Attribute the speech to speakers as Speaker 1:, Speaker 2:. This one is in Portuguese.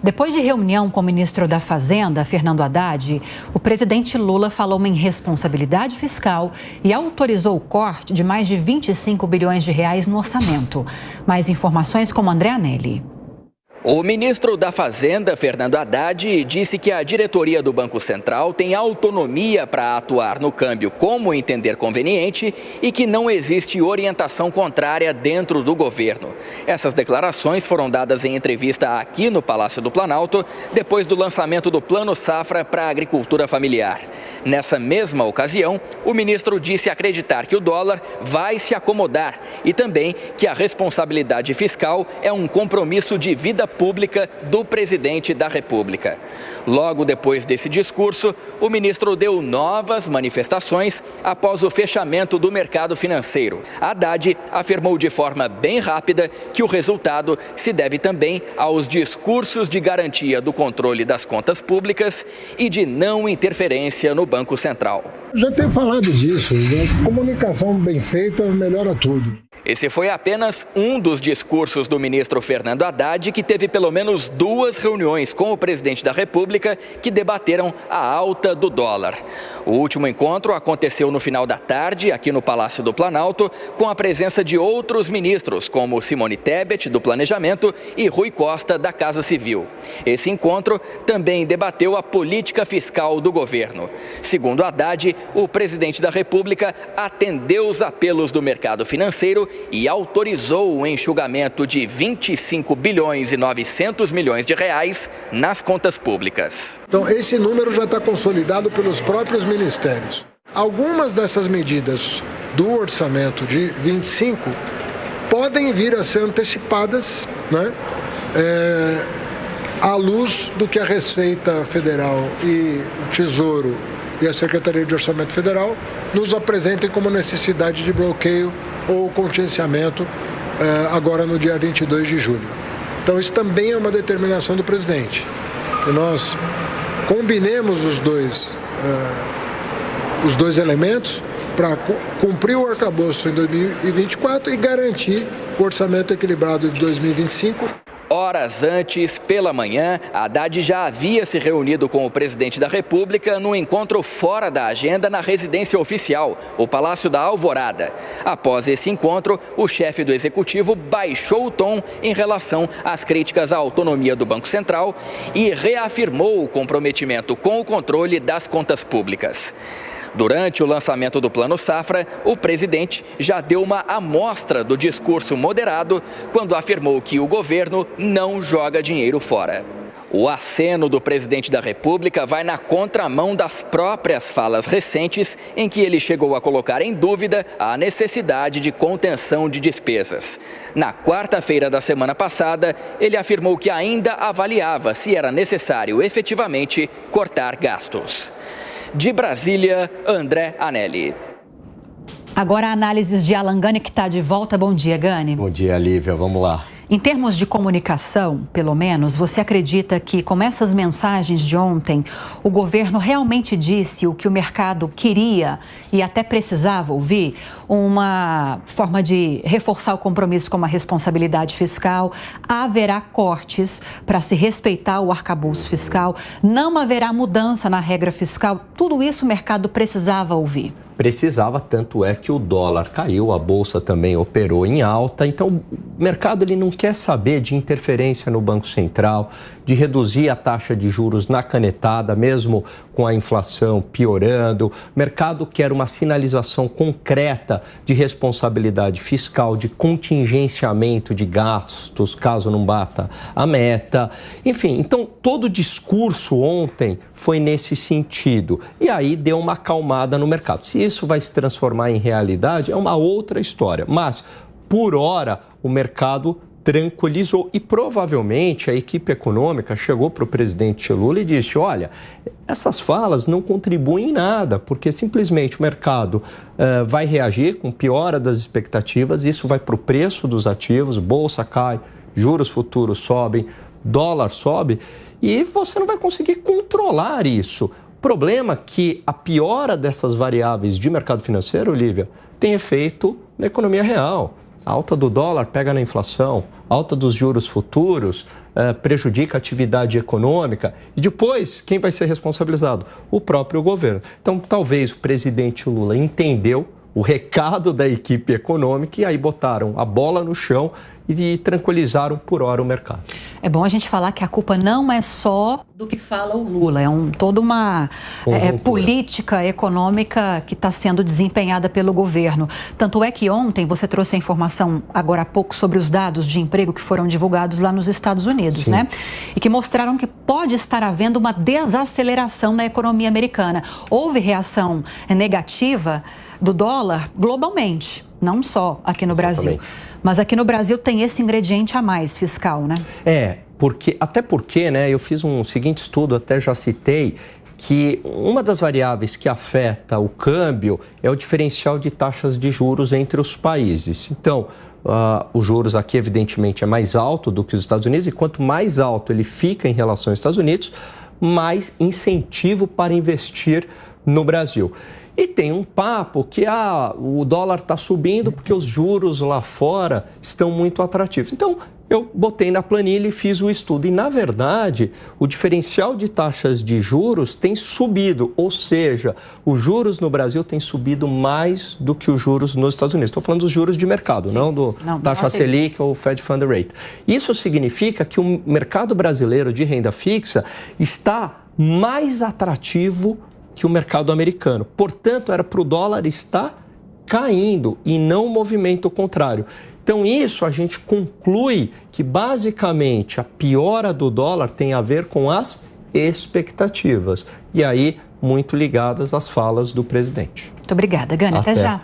Speaker 1: Depois de reunião com o ministro da Fazenda, Fernando Haddad, o presidente Lula falou em responsabilidade fiscal e autorizou o corte de mais de 25 bilhões de reais no orçamento. Mais informações com André Anelli.
Speaker 2: O ministro da Fazenda, Fernando Haddad, disse que a diretoria do Banco Central tem autonomia para atuar no câmbio como entender conveniente e que não existe orientação contrária dentro do governo. Essas declarações foram dadas em entrevista aqui no Palácio do Planalto, depois do lançamento do Plano Safra para a agricultura familiar. Nessa mesma ocasião, o ministro disse acreditar que o dólar vai se acomodar e também que a responsabilidade fiscal é um compromisso de vida pública do presidente da República. Logo depois desse discurso, o ministro deu novas manifestações após o fechamento do mercado financeiro. Haddad afirmou de forma bem rápida que o resultado se deve também aos discursos de garantia do controle das contas públicas e de não interferência no Banco Central.
Speaker 3: Já tenho falado disso, a comunicação bem feita melhora tudo.
Speaker 2: Esse foi apenas um dos discursos do ministro Fernando Haddad, que teve pelo menos 2 reuniões com o presidente da República que debateram a alta do dólar. O último encontro aconteceu no final da tarde, aqui no Palácio do Planalto, com a presença de outros ministros, como Simone Tebet, do Planejamento, e Rui Costa, da Casa Civil. Esse encontro também debateu a política fiscal do governo. Segundo Haddad, o presidente da República atendeu os apelos do mercado financeiro e autorizou o enxugamento de 25 bilhões e 900 milhões de reais nas contas públicas.
Speaker 3: Então, esse número já está consolidado pelos próprios ministérios. Algumas dessas medidas do orçamento de 25 podem vir a ser antecipadas, né? À luz do que a Receita Federal e o Tesouro e a Secretaria de Orçamento Federal nos apresentem como necessidade de bloqueio ou contingenciamento agora no dia 22 de julho. Então isso também é uma determinação do presidente. E nós combinemos os dois elementos para cumprir o arcabouço em 2024 e garantir o orçamento equilibrado de 2025.
Speaker 2: Horas antes, pela manhã, Haddad já havia se reunido com o presidente da República num encontro fora da agenda na residência oficial, o Palácio da Alvorada. Após esse encontro, o chefe do executivo baixou o tom em relação às críticas à autonomia do Banco Central e reafirmou o comprometimento com o controle das contas públicas. Durante o lançamento do Plano Safra, o presidente já deu uma amostra do discurso moderado quando afirmou que o governo não joga dinheiro fora. O aceno do presidente da República vai na contramão das próprias falas recentes em que ele chegou a colocar em dúvida a necessidade de contenção de despesas. Na quarta-feira da semana passada, ele afirmou que ainda avaliava se era necessário efetivamente cortar gastos. De Brasília, André Anelli.
Speaker 1: Agora análises de Alan Gani, que está de volta. Bom dia, Gani.
Speaker 4: Bom dia, Lívia. Vamos lá.
Speaker 1: Em termos de comunicação, pelo menos, você acredita que, com essas mensagens de ontem, o governo realmente disse o que o mercado queria e até precisava ouvir? Uma forma de reforçar o compromisso com a responsabilidade fiscal, haverá cortes para se respeitar o arcabouço fiscal, não haverá mudança na regra fiscal, tudo isso o mercado precisava ouvir.
Speaker 4: Precisava, tanto é que o dólar caiu, a bolsa também operou em alta. Então, o mercado ele não quer saber de interferência no Banco Central, de reduzir a taxa de juros na canetada, mesmo com a inflação piorando. O mercado quer uma sinalização concreta de responsabilidade fiscal, de contingenciamento de gastos, caso não bata a meta. Enfim, então, todo o discurso ontem foi nesse sentido. E aí deu uma acalmada no mercado. Se isso vai se transformar em realidade, é uma outra história. Mas, por hora, o mercado tranquilizou e provavelmente a equipe econômica chegou para o presidente Lula e disse, olha, essas falas não contribuem em nada, porque simplesmente o mercado vai reagir com piora das expectativas, isso vai para o preço dos ativos, bolsa cai, juros futuros sobem, dólar sobe e você não vai conseguir controlar isso. O problema é que a piora dessas variáveis de mercado financeiro, Lívia, tem efeito na economia real. A alta do dólar pega na inflação, a alta dos juros futuros prejudica a atividade econômica e depois quem vai ser responsabilizado? O próprio governo. Então, talvez o presidente Lula entendeu o recado da equipe econômica e aí botaram a bola no chão e tranquilizaram por hora o mercado. É bom a gente falar que a culpa não é só do que fala o Lula, é toda uma política econômica que está sendo desempenhada pelo governo. Tanto é que ontem você trouxe a informação agora há pouco sobre os dados de emprego que foram divulgados lá nos Estados Unidos, Sim. né? E que mostraram que pode estar havendo uma desaceleração na economia americana. Houve reação negativa do dólar globalmente, não só aqui no Brasil. Mas aqui no Brasil tem esse ingrediente a mais fiscal, né? Até porque, né, eu fiz um seguinte estudo, até já citei, que uma das variáveis que afeta o câmbio é o diferencial de taxas de juros entre os países. Então, os juros aqui, evidentemente, é mais alto do que os Estados Unidos, e quanto mais alto ele fica em relação aos Estados Unidos, mais incentivo para investir no Brasil. E tem um papo que o dólar está subindo porque os juros lá fora estão muito atrativos. Então, eu botei na planilha e fiz o estudo. E, na verdade, o diferencial de taxas de juros tem subido. Ou seja, os juros no Brasil têm subido mais do que os juros nos Estados Unidos. Estou falando dos juros de mercado, não taxa Selic ou Fed Fund Rate. Isso significa que o mercado brasileiro de renda fixa está mais atrativo que o mercado americano. Portanto, era para o dólar estar caindo e não o movimento contrário. Então, isso a gente conclui que, basicamente, a piora do dólar tem a ver com as expectativas. E aí, muito ligadas às falas do presidente.
Speaker 1: Muito obrigada, Gânia. Até já.